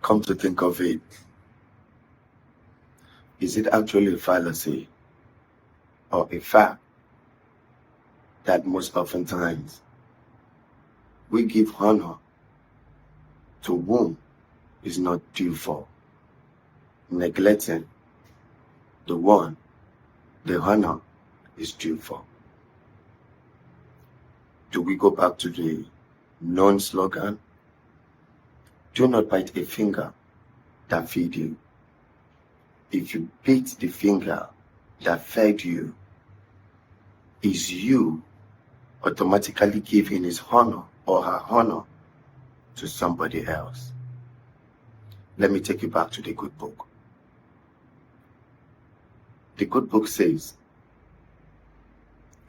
Come to think of it, is it actually a fallacy or a fact that most oftentimes we give honor to whom is not due for, neglecting the one the honor is due for? Do we go back to the known slogan, do not bite a finger that feed you? If you bit the finger that fed you, is you automatically giving his honor or her honor to somebody else? Let me take you back to the good book. The good book says,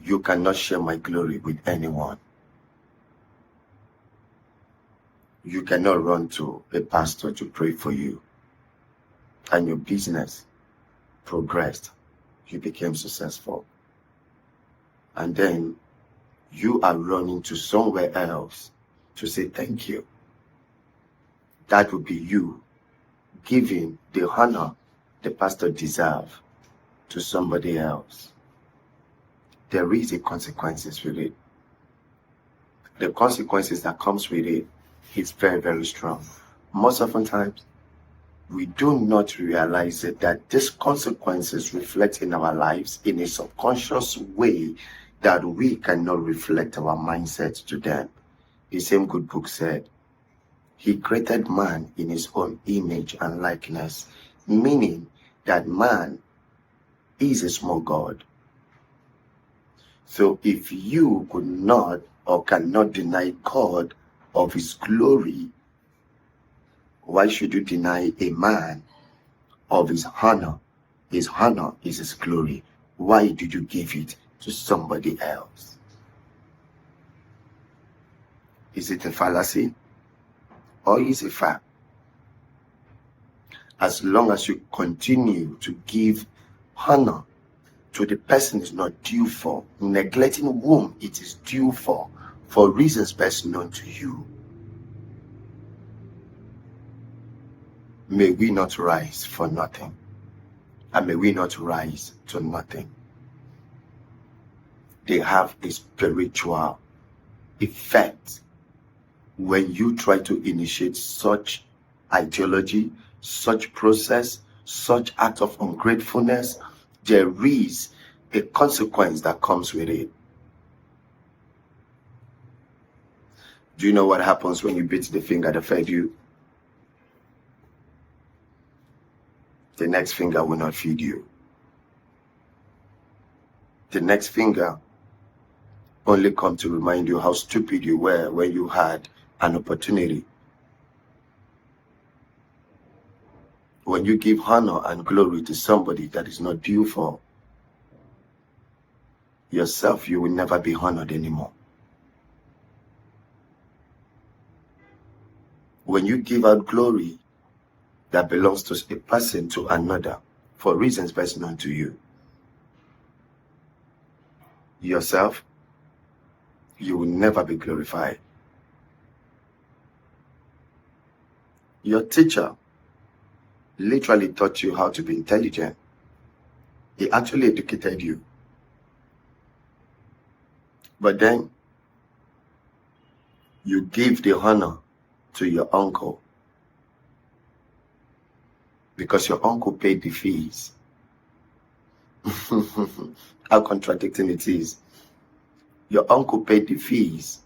you cannot share my glory with anyone. You cannot run to a pastor to pray for you, and your business progressed, you became successful, and then you are running to somewhere else to say thank you. That would be you giving the honor the pastor deserves to somebody else. There is a consequences with it. The consequences that comes with it is very, very strong. Most often times, we do not realize it, that these consequences reflect in our lives in a subconscious way that we cannot reflect our mindset to them. The same good book said, he created man in his own image and likeness, meaning that man is a small God. So if you could not or cannot deny God of his glory, why should you deny a man of his honor? His honor is his glory. Why did you give it to somebody else? Is it a fallacy or is it a fact? As long as you continue to give honor to the person is not due for, neglecting whom it is due for reasons best known to you, may we not rise for nothing, and may we not rise to nothing. They have a spiritual effect when you try to initiate such ideology, such process, such act of ungratefulness. There is a consequence that comes with it. Do you know what happens when you bit the finger that fed you? The next finger will not feed you. The next finger only come to remind you how stupid you were when you had an opportunity. When you give honor and glory to somebody that is not due for, yourself, you will never be honored anymore. When you give out glory that belongs to a person to another for reasons best known to you, yourself, you will never be glorified. Your teacher literally taught you how to be intelligent. He actually educated you. But then you give the honor to your uncle because your uncle paid the fees. How contradicting it is. Your uncle paid the fees,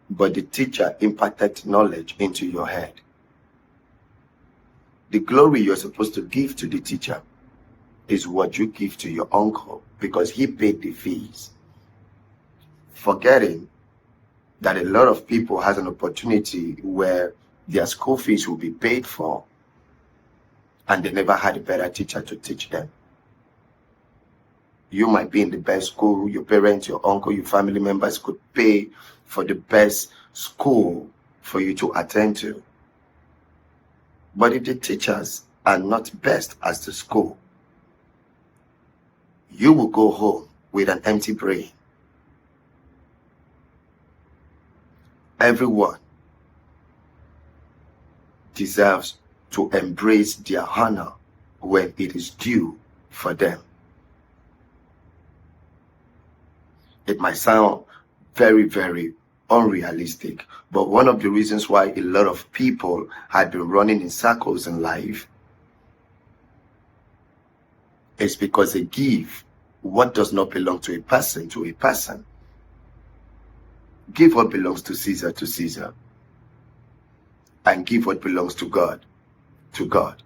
but the teacher imparted knowledge into your head. The glory you're supposed to give to the teacher is what you give to your uncle because he paid the fees. Forgetting that a lot of people has an opportunity where their school fees will be paid for and they never had a better teacher to teach them. You might be in the best school, your parents, your uncle, your family members could pay for the best school for you to attend to. But if the teachers are not best as the school, you will go home with an empty brain. Everyone deserves to embrace their honor when it is due for them. It might sound very, very unrealistic, but one of the reasons why a lot of people had been running in circles in life is because they give what does not belong to a person to a person. Give what belongs to Caesar, and give what belongs to God to God.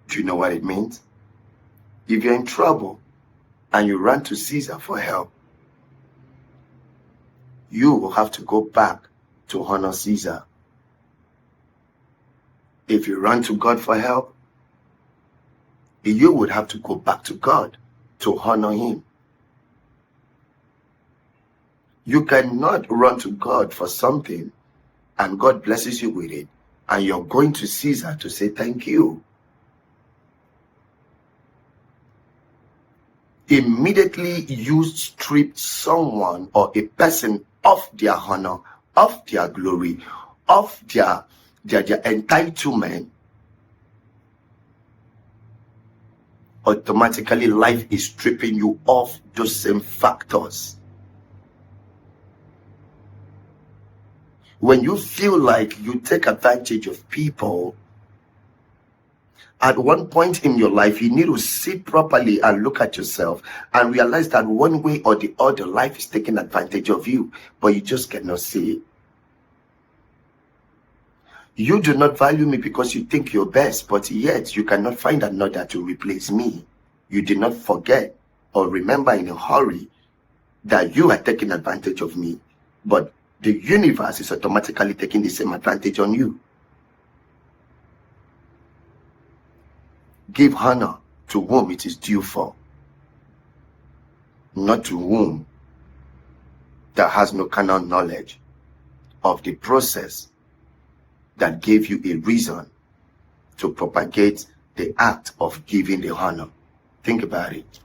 Do you know what it means? If you're in trouble and you run to Caesar for help, you will have to go back to honor Caesar. If you run to God for help, you would have to go back to God to honor him. You cannot run to God for something and God blesses you with it, and you're going to Caesar to say thank you. Immediately you strip someone or a person of their honor, of their glory, of their entitlement. Automatically life is stripping you of those same factors. When you feel like you take advantage of people, at one point in your life, you need to sit properly and look at yourself and realize that one way or the other, life is taking advantage of you, but you just cannot see it. You do not value me because you think you're best, but yet you cannot find another to replace me. You did not forget or remember in a hurry that you are taking advantage of me, but the universe is automatically taking the same advantage on you. Give honor to whom it is due for, not to whom that has no carnal knowledge of the process that gave you a reason to propagate the act of giving the honor. Think about it.